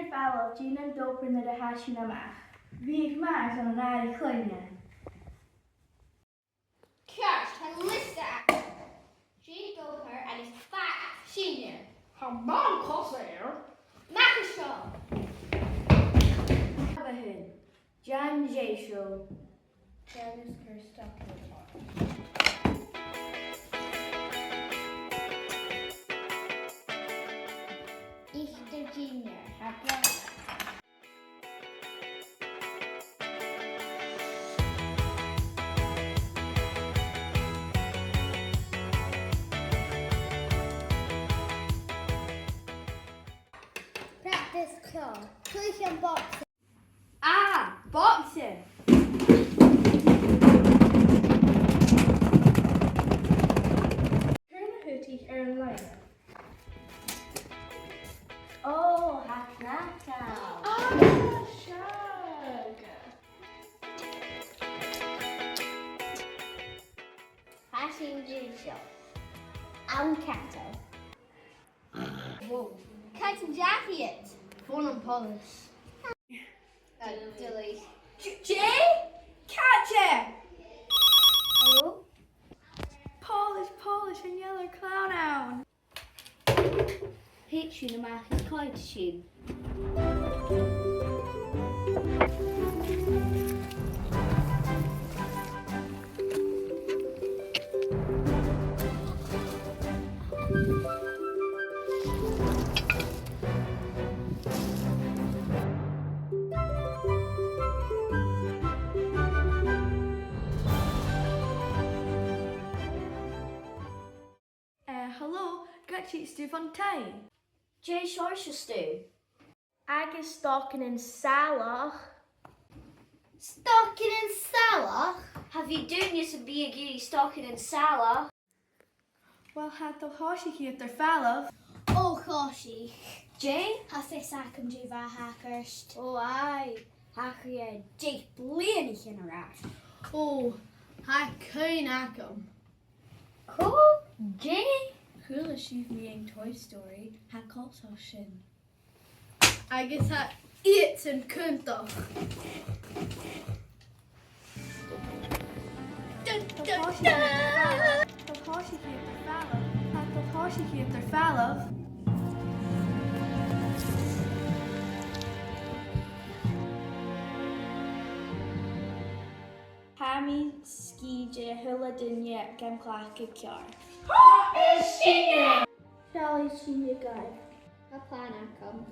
Junior fel Gina dopen na de hasisiú amach. Bhí mar an áí chluine. Ceart tá lista Jean doper and his fat senior. Tá man cosair. Macashaw. Abahun. John J. Show. Janice Kirstock. Easter Junior. Happy. Practice claw. Cleachd boxing. Ah, boxing. Turn the hootie ar line. Oh, Tharracail. Ah, shag. FilmG show. I'm Caill. Whoa. Caill jacket. Fun and polish. Delete. Jay? Catch it! Hello? Polish and yellow clown out. Pitch in a market Cleachd. Hello, Cleachd van Tharracail. Jay Stew. Agus stalking in Salach. Stocking in Salah? Have you done you some B stocking in Salah? Well, had the hoshi here their fellow. Oh, goshie. Jay? Has this FilmG var hackers? Oh, aye. Hacker je Jay bleeny generaat. Oh, ha kein akum. Cool, Jay? Cool as she's me in Toy Story. Ha calls her shin. I guess ha eats and kuntach. The hoshi here their fellow. Had the hoshi here their fellow. Hammy ski je hula dinje gem clake kjar. Charlie senior guy. A plan come.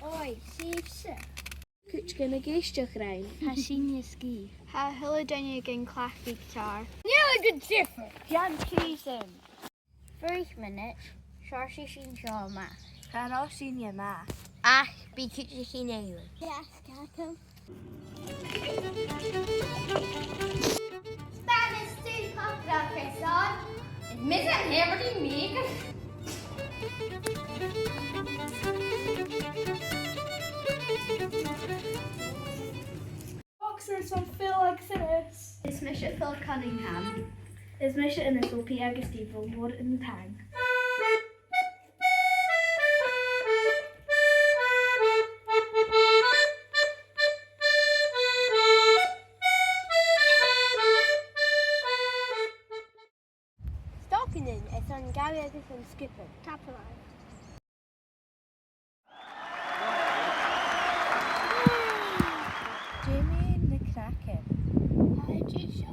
Oi, siefse. Kuch gonna geistach rein. Ha senior ski. Ha hula dinje gen clacky guitar. Nearly good different. Jan Keeson. 3 minutes. Sharshi shin shama. Haro senior ma. Ah, be kitchen nail. Yes, Kakum. Spanish stew cocktail croissant. Is Mrs. Hammerty meek? Boxers on Phil Exodus. Is Mr. Phil Cunningham. Is Misha in this OP Agustin from Wood in the Tang. Stopping in, it's on Gary Edison Skipper. Tap alive. Jamie the Kraken. Hi, Jisha.